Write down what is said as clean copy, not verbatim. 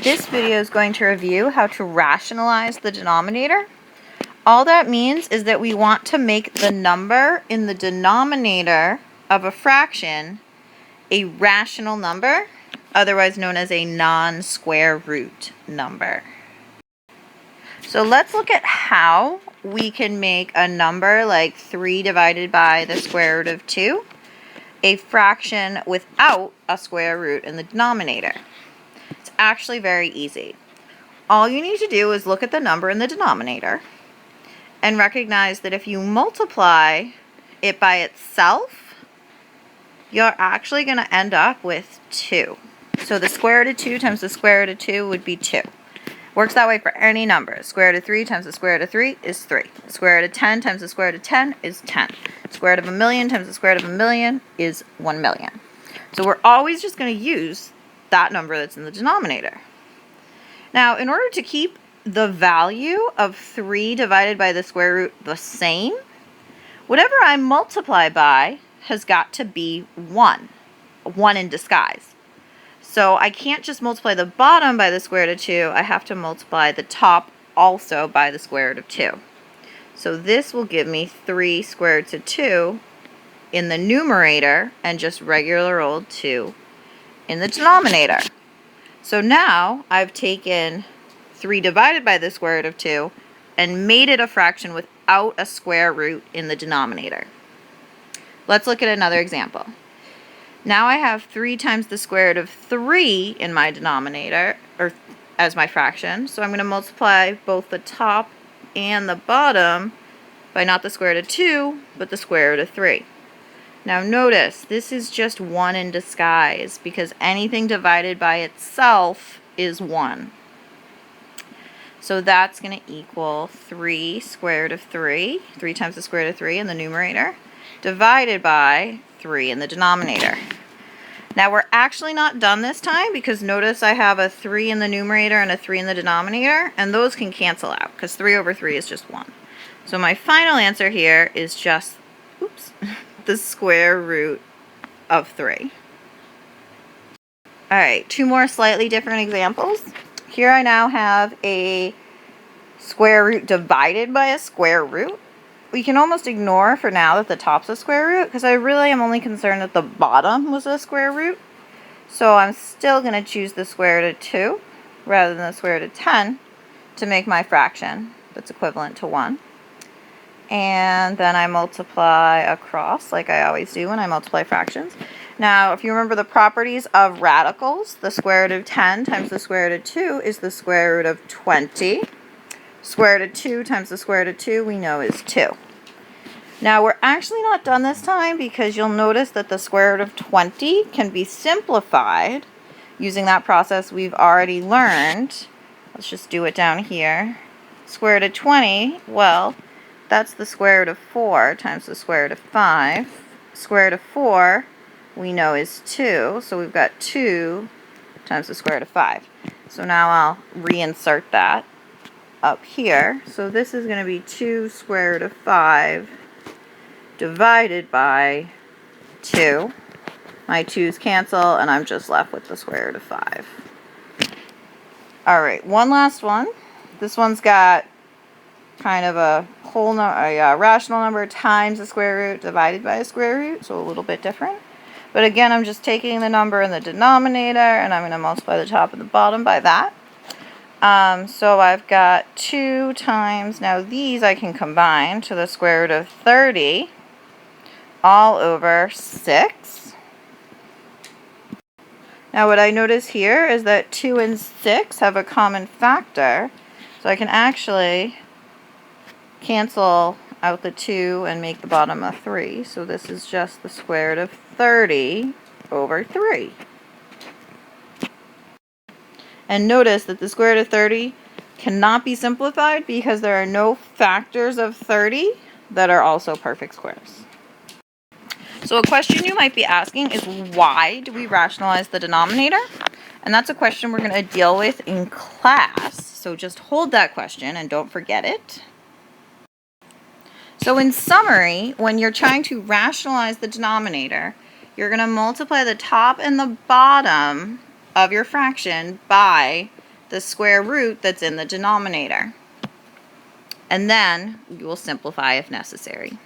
This video is going to review how to rationalize the denominator. All that means is that we want to make the number in the denominator of a fraction a rational number, otherwise known as a non-square root number. So let's look at how we can make a number like 3 divided by the square root of 2 a fraction without a square root in the denominator. It's actually very easy. All you need to do is look at the number in the denominator and recognize that if you multiply it by itself, you're actually going to end up with 2. So the square root of 2 times the square root of 2 would be 2. Works that way for any number. Square root of 3 times the square root of 3 is 3. Square root of 10 times the square root of 10 is 10. Square root of a million times the square root of a million is 1 million. So we're always just going to use that number that's in the denominator. Now, in order to keep the value of 3 divided by the square root the same, whatever I multiply by has got to be 1 in disguise. So I can't just multiply the bottom by the square root of 2, I have to multiply the top also by the square root of 2. So this will give me 3 square roots of 2 in the numerator and just regular old 2 in the denominator. So now I've taken 3 divided by the square root of 2 and made it a fraction without a square root in the denominator. Let's look at another example. Now I have 3 times the square root of 3 in my denominator, or as my fraction, so I'm going to multiply both the top and the bottom by not the square root of 2, but the square root of 3. Now notice, this is just 1 in disguise, because anything divided by itself is 1. So that's going to equal 3 square root of 3, 3 times the square root of 3 in the numerator, divided by 3 in the denominator. Now we're actually not done this time because notice I have a 3 in the numerator and a 3 in the denominator, and those can cancel out because 3 over 3 is just 1. So my final answer here is just, the square root of 3. Alright, 2 more slightly different examples. Here I now have a square root divided by a square root. We can almost ignore for now that the top's a square root because I really am only concerned that the bottom was a square root. So I'm still going to choose the square root of 2 rather than the square root of 10 to make my fraction that's equivalent to 1. And then I multiply across like I always do when I multiply fractions. Now, if you remember the properties of radicals, the square root of 10 times the square root of 2 is the square root of 20. Square root of 2 times the square root of 2 we know is 2. Now we're actually not done this time because you'll notice that the square root of 20 can be simplified using that process we've already learned. Let's just do it down here. Square root of 20, well, that's the square root of 4 times the square root of 5. Square root of 4 we know is 2, so we've got 2 times the square root of 5. So now I'll reinsert that up here. So this is going to be 2 square root of 5 divided by 2. My 2's cancel, and I'm just left with the square root of 5. Alright, one last one. This one's got kind of a rational number times the square root divided by a square root, so a little bit different. But again, I'm just taking the number in the denominator, and I'm going to multiply the top and the bottom by that. So I've got 2 times, now these I can combine to the square root of 30 all over 6. Now what I notice here is that 2 and 6 have a common factor, so I can actually cancel out the 2 and make the bottom a 3. So this is just the square root of 30 over 3. And notice that the square root of 30 cannot be simplified because there are no factors of 30 that are also perfect squares. So a question you might be asking is, why do we rationalize the denominator? And that's a question we're going to deal with in class. So just hold that question and don't forget it. So in summary, when you're trying to rationalize the denominator, you're going to multiply the top and the bottom of your fraction by the square root that's in the denominator. And then we will simplify if necessary.